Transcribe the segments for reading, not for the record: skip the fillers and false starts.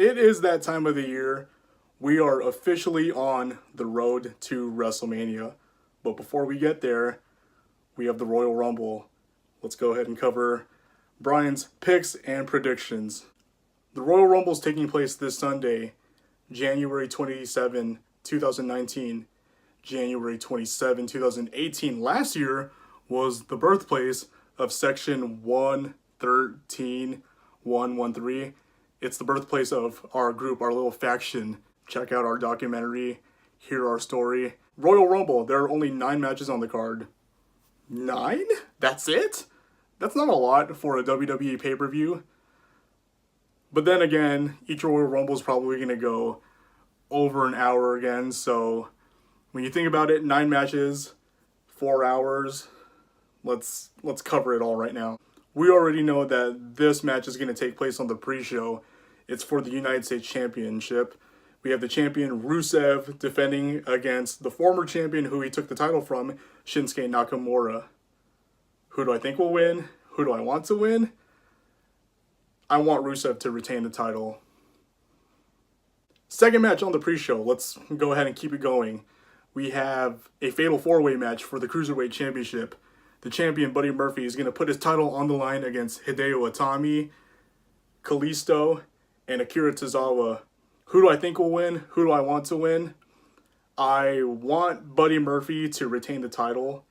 It is that time of the year. We are officially on the road to WrestleMania. But before we get there, we have the Royal Rumble. Let's go ahead and cover Brian's picks and predictions. The Royal Rumble is taking place this Sunday, January 27, 2019. January 27, 2018. Last year was the birthplace of Section 113. It's the birthplace of our group, our little faction. Check out our documentary, hear our story. Royal Rumble, there are only 9 matches on the card. 9? That's it? That's not a lot for a WWE pay-per-view. But then again, each Royal Rumble is probably going to go over an hour again. So when you think about it, 9 matches, 4 hours. Let's cover it all right now. We already know that this match is going to take place on the pre-show. It's for the United States Championship. We have the champion Rusev defending against the former champion who he took the title from, Shinsuke Nakamura. Who do I think will win? Who do I want to win? I want Rusev to retain the title. Second match on the pre-show. Let's go ahead and keep it going. We have a fatal 4-way match for the Cruiserweight Championship. The champion, Buddy Murphy, is going to put his title on the line against Hideo Itami, Kalisto, and Akira Tozawa. Who do I think will win? Who do I want to win? I want Buddy Murphy to retain the title.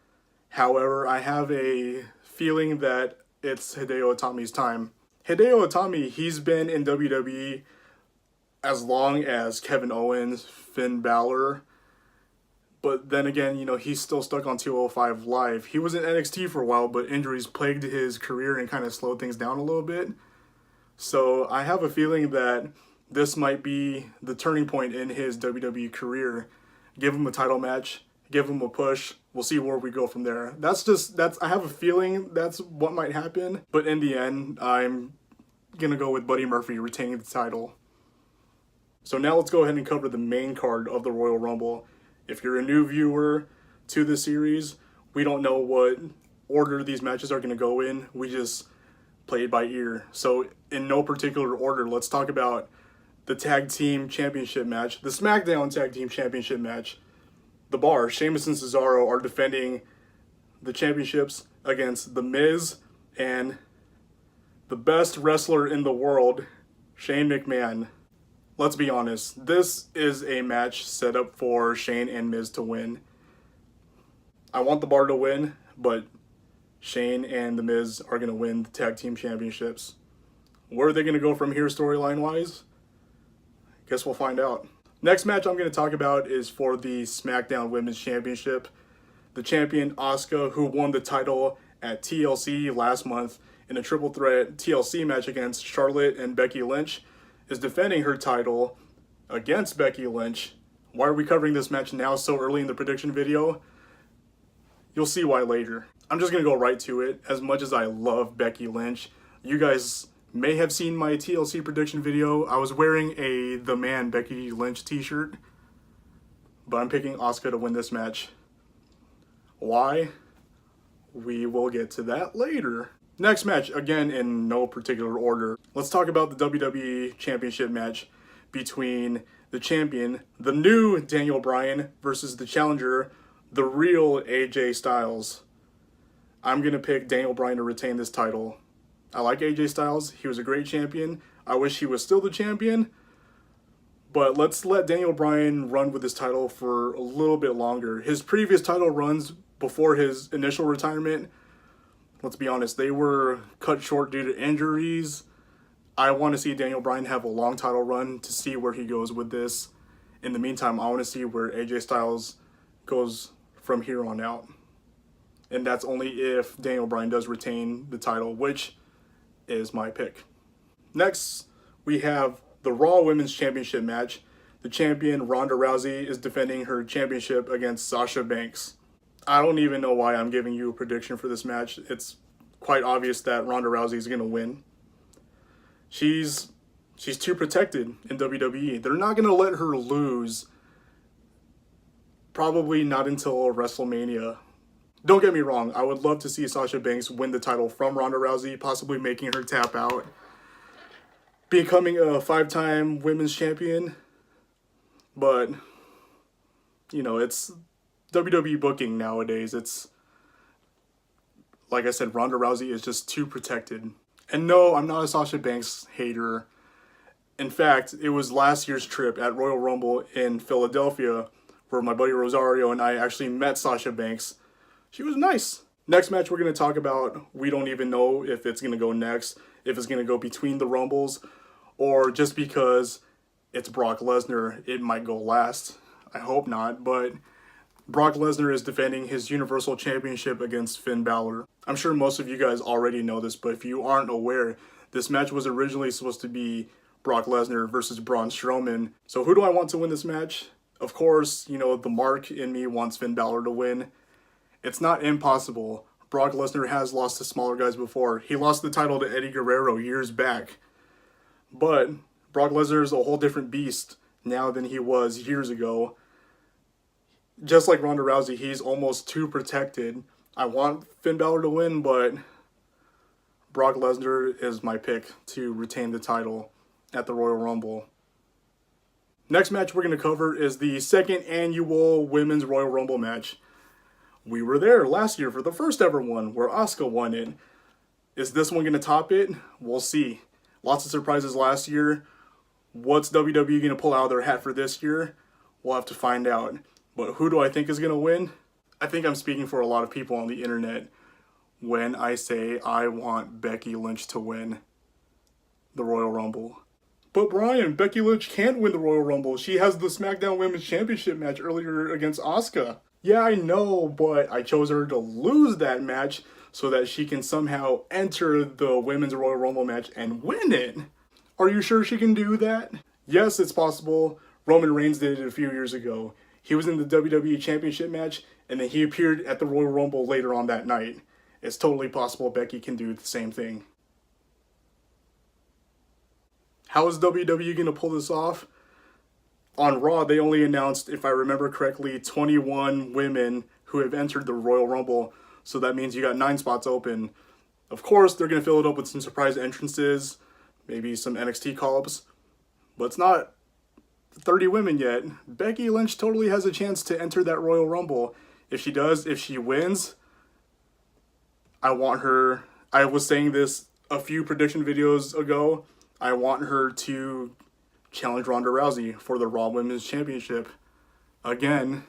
However, I have a feeling that it's Hideo Itami's time. Hideo Itami, he's been in WWE as long as Kevin Owens, Finn Balor. But then again, he's still stuck on 205 Live. He was in NXT for a while, but injuries plagued his career and kind of slowed things down a little bit. So I have a feeling that this might be the turning point in his WWE career. Give him a title match, give him a push. We'll see where we go from there. I have a feeling that's what might happen. But in the end, I'm going to go with Buddy Murphy retaining the title. So now let's go ahead and cover the main card of the Royal Rumble. If you're a new viewer to the series, we don't know what order these matches are going to go in. We just play it by ear. So in no particular order, let's talk about the Tag Team Championship match, the SmackDown Tag Team Championship match. The Bar, Sheamus and Cesaro, are defending the championships against The Miz and the best wrestler in the world, Shane McMahon. Let's be honest, this is a match set up for Shane and Miz to win. I want The Bar to win, but Shane and The Miz are going to win the Tag Team Championships. Where are they going to go from here storyline-wise? Guess we'll find out. Next match I'm going to talk about is for the SmackDown Women's Championship. The champion, Asuka, who won the title at TLC last month in a triple threat TLC match against Charlotte and Becky Lynch, is defending her title against Becky Lynch. Why are we covering this match now so early in the prediction video? You'll see why later. I'm just going to go right to it. As much as I love Becky Lynch, you guys may have seen my TLC prediction video. I was wearing a The Man Becky Lynch t-shirt, but I'm picking Asuka to win this match. Why? We will get to that later. Next match, again in no particular order. Let's talk about the WWE Championship match between the champion, the new Daniel Bryan, versus the challenger, the real AJ Styles. I'm going to pick Daniel Bryan to retain this title. I like AJ Styles. He was a great champion. I wish he was still the champion. But let's let Daniel Bryan run with this title for a little bit longer. His previous title runs before his initial retirement, let's be honest, they were cut short due to injuries. I want to see Daniel Bryan have a long title run to see where he goes with this. In the meantime, I want to see where AJ Styles goes from here on out. And that's only if Daniel Bryan does retain the title, which is my pick. Next, we have the Raw Women's Championship match. The champion, Ronda Rousey, is defending her championship against Sasha Banks. I don't even know why I'm giving you a prediction for this match. It's quite obvious that Ronda Rousey is going to win. She's too protected in WWE. They're not going to let her lose. Probably not until WrestleMania. Don't get me wrong, I would love to see Sasha Banks win the title from Ronda Rousey, possibly making her tap out. becoming a 5-time women's champion. But, you know, it's WWE booking nowadays. It's, like I said, Ronda Rousey is just too protected. And no, I'm not a Sasha Banks hater. In fact, it was last year's trip at Royal Rumble in Philadelphia where my buddy Rosario and I actually met Sasha Banks. She was nice. Next match we're going to talk about, we don't even know if it's going to go next, if it's going to go between the Rumbles, or just because it's Brock Lesnar, it might go last. I hope not, but Brock Lesnar is defending his Universal Championship against Finn Balor. I'm sure most of you guys already know this, but if you aren't aware, this match was originally supposed to be Brock Lesnar versus Braun Strowman. So who do I want to win this match? Of course, you know, the mark in me wants Finn Balor to win. It's not impossible. Brock Lesnar has lost to smaller guys before. He lost the title to Eddie Guerrero years back. But Brock Lesnar is a whole different beast now than he was years ago. Just like Ronda Rousey, he's almost too protected. I want Finn Balor to win, but Brock Lesnar is my pick to retain the title at the Royal Rumble. Next match we're going to cover is the second annual Women's Royal Rumble match. We were there last year for the first ever one where Asuka won it. Is this one going to top it? We'll see. Lots of surprises last year. What's WWE going to pull out of their hat for this year? We'll have to find out. But who do I think is going to win? I think I'm speaking for a lot of people on the internet when I say I want Becky Lynch to win the Royal Rumble. But Brian, Becky Lynch can't win the Royal Rumble. She has the SmackDown Women's Championship match earlier against Asuka. Yeah, I know, but I chose her to lose that match so that she can somehow enter the Women's Royal Rumble match and win it. Are you sure she can do that? Yes, it's possible. Roman Reigns did it a few years ago. He was in the WWE Championship match, and then he appeared at the Royal Rumble later on that night. It's totally possible Becky can do the same thing. How is WWE going to pull this off? On Raw, they only announced, if I remember correctly, 21 women who have entered the Royal Rumble. So that means you got 9 spots open. Of course, they're going to fill it up with some surprise entrances, maybe some NXT call-ups. But it's not 30 women yet. Becky Lynch totally has a chance to enter that Royal Rumble. If she does, if she wins, I want her. I was saying this a few prediction videos ago. I want her to challenge Ronda Rousey for the Raw Women's Championship. Again,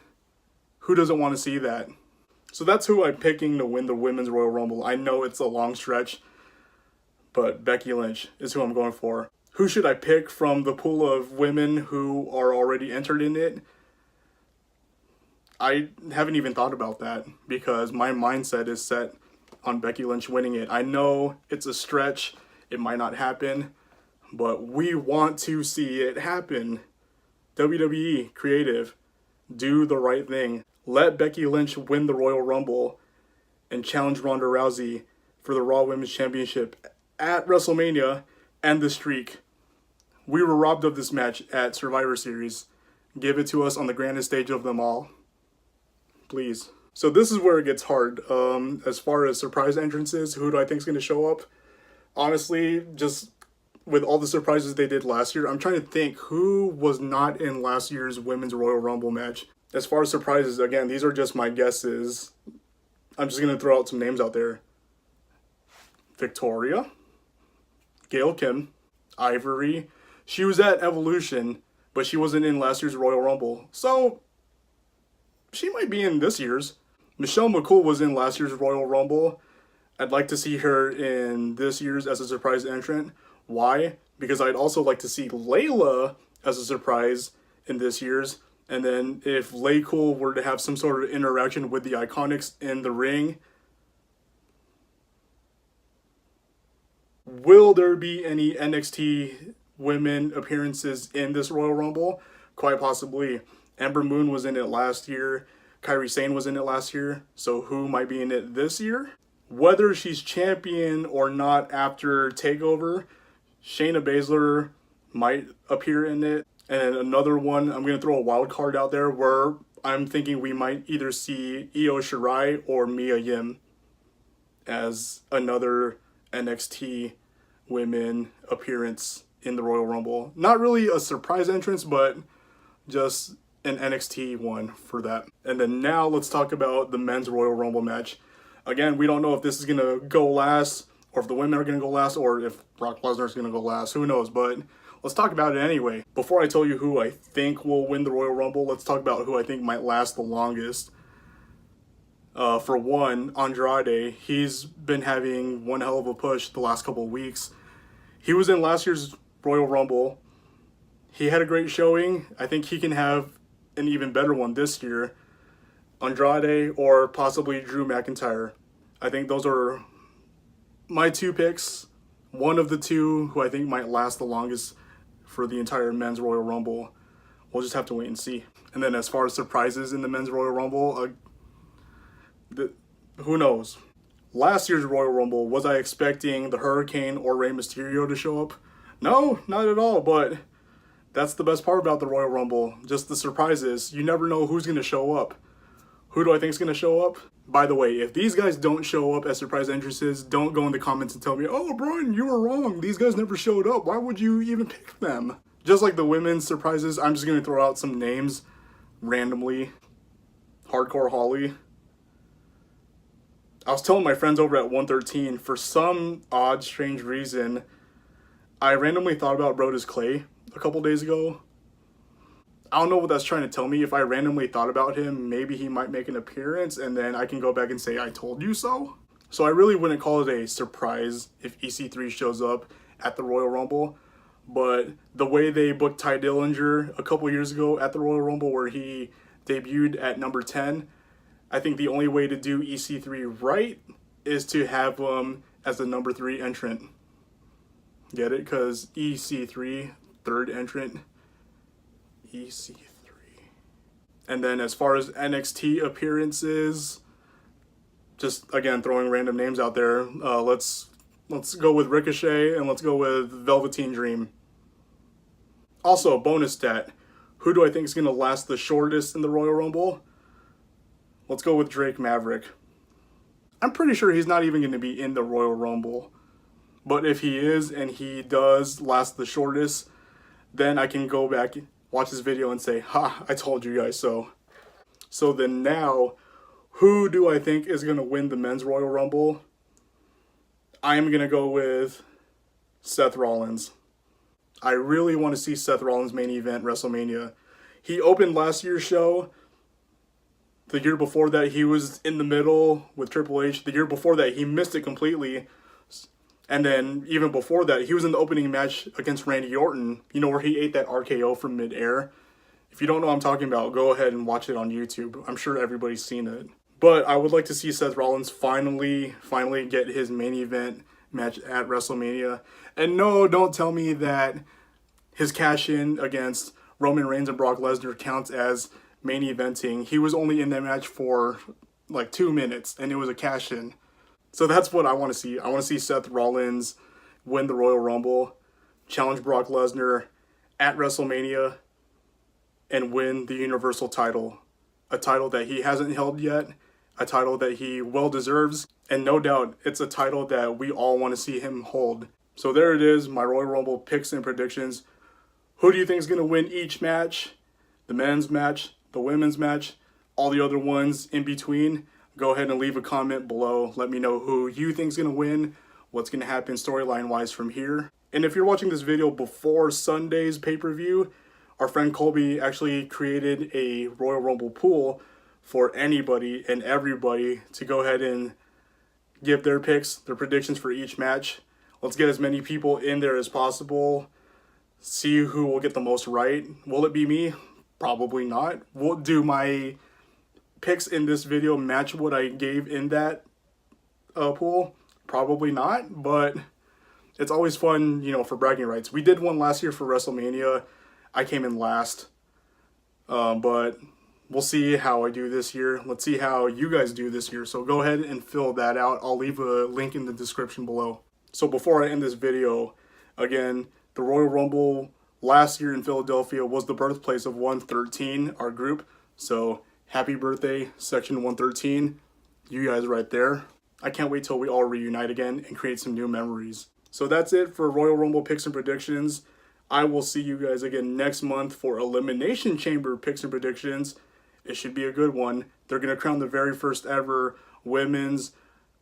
who doesn't want to see that? So that's who I'm picking to win the Women's Royal Rumble. I know it's a long stretch, but Becky Lynch is who I'm going for. Who should I pick from the pool of women who are already entered in it? I haven't even thought about that because my mindset is set on Becky Lynch winning it. I know it's a stretch. It might not happen. But we want to see it happen. WWE, creative, do the right thing. Let Becky Lynch win the Royal Rumble and challenge Ronda Rousey for the Raw Women's Championship at WrestleMania and the streak. We were robbed of this match at Survivor Series. Give it to us on the grandest stage of them all. Please. So this is where it gets hard. As far as surprise entrances, who do I think is going to show up? Honestly, just with all the surprises they did last year, I'm trying to think who was not in last year's Women's Royal Rumble match. As far as surprises, again, these are just my guesses. I'm just going to throw out some names out there. Victoria, Gail Kim, Ivory. She was at Evolution, but she wasn't in last year's Royal Rumble. So she might be in this year's. Michelle McCool was in last year's Royal Rumble. I'd like to see her in this year's as a surprise entrant. Why? Because I'd also like to see Layla as a surprise in this year's. And then if Laycool were to have some sort of interaction with the Iconics in the ring, will there be any NXT women appearances in this Royal Rumble? Quite possibly. Ember Moon was in it last year. Kairi Sane was in it last year. So who might be in it this year? Whether she's champion or not after TakeOver, Shayna Baszler might appear in it. And another one, I'm going to throw a wild card out there where I'm thinking we might either see Io Shirai or Mia Yim as another NXT women appearance in the Royal Rumble. Not really a surprise entrance, but just an NXT one for that. And then now let's talk about the men's Royal Rumble match. Again, we don't know if this is going to go last, or if the women are going to go last, or if Brock Lesnar is going to go last. Who knows? But let's talk about it anyway. Before I tell you who I think will win the Royal Rumble, let's talk about who I think might last the longest. For one, Andrade, he's been having one hell of a push the last couple of weeks. He was in last year's Royal Rumble. He had a great showing. I think he can have an even better one this year. Andrade or possibly Drew McIntyre. I think those are my two picks. One of the two who I think might last the longest for the entire men's Royal Rumble. We'll just have to wait and see. And then as far as surprises in the men's Royal Rumble, who knows? Last year's Royal Rumble, was I expecting the Hurricane or Rey Mysterio to show up? No, not at all, but that's the best part about the Royal Rumble. Just the surprises. You never know who's going to show up. Who do I think is going to show up? By the way, if these guys don't show up as surprise entrances, don't go in the comments and tell me, oh, Brian, you were wrong. These guys never showed up. Why would you even pick them? Just like the women's surprises, I'm just going to throw out some names randomly. Hardcore Holly. I was telling my friends over at 113, for some odd, strange reason, I randomly thought about Brodus Clay a couple days ago. I don't know what that's trying to tell me. If I randomly thought about him, maybe he might make an appearance, and then I can go back and say, I told you so. So I really wouldn't call it a surprise if EC3 shows up at the Royal Rumble. But the way they booked Ty Dillinger a couple years ago at the Royal Rumble, where he debuted at number 10, I think the only way to do EC3 right is to have him as the number 3 entrant. Get it? Because EC3, third entrant. EC3. And then as far as NXT appearances, just again throwing random names out there, let's go with Ricochet and let's go with Velveteen Dream. Also, bonus stat, who do I think is going to last the shortest in the Royal Rumble? Let's go with Drake Maverick. I'm pretty sure he's not even going to be in the Royal Rumble. But if he is and he does last the shortest, then I can go back, watch this video and say, ha, I told you guys so. So then now, who do I think is going to win the men's Royal Rumble? I'm going to go with Seth Rollins. I really want to see Seth Rollins main event WrestleMania. He opened last year's show. The year before that, he was in the middle with Triple H. The year before that, he missed it completely. And then even before that, he was in the opening match against Randy Orton, you know, where he ate that RKO from midair. If you don't know what I'm talking about, go ahead and watch it on YouTube. I'm sure everybody's seen it. But I would like to see Seth Rollins finally get his main event match at WrestleMania. And no, don't tell me that his cash-in against Roman Reigns and Brock Lesnar counts as main eventing. He was only in that match for like 2 minutes, and it was a cash-in. So that's what I want to see. I want to see Seth Rollins win the Royal Rumble, challenge Brock Lesnar at WrestleMania, and win the Universal title. A title that he hasn't held yet, a title that he well deserves, and no doubt it's a title that we all want to see him hold. So there it is, my Royal Rumble picks and predictions. Who do you think is going to win each match? The men's match, the women's match, all the other ones in between? Go ahead and leave a comment below. Let me know who you think is going to win, what's going to happen storyline-wise from here. And if you're watching this video before Sunday's pay-per-view, our friend Colby actually created a Royal Rumble pool for anybody and everybody to go ahead and give their picks, their predictions for each match. Let's get as many people in there as possible. See who will get the most right. Will it be me? Probably not. Will do my picks in this video match what I gave in that pool? Probably not, but it's always fun, you know, for bragging rights. We did one last year for WrestleMania. I came in last, but we'll see how I do this year. Let's see how you guys do this year. So go ahead and fill that out. I'll leave a link in the description below. So before I end this video, again, the Royal Rumble last year in Philadelphia was the birthplace of 113, our group. So happy birthday, Section 113. You guys right there. I can't wait till we all reunite again and create some new memories. So that's it for Royal Rumble picks and predictions. I will see you guys again next month for Elimination Chamber picks and predictions. It should be a good one. They're going to crown the very first ever women's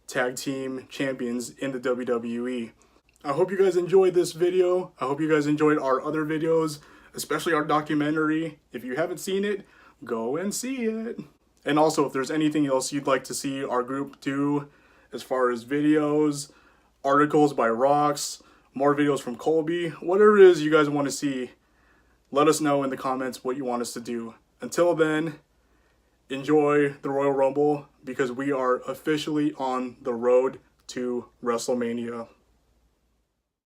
tag team champions in the WWE. I hope you guys enjoyed this video. I hope you guys enjoyed our other videos, especially our documentary. If you haven't seen it, go and see it. And also, if there's anything else you'd like to see our group do as far as videos, articles by Rox, more videos from Colby, whatever it is you guys want to see, let us know in the comments what you want us to do. Until then, enjoy the Royal Rumble because we are officially on the road to WrestleMania.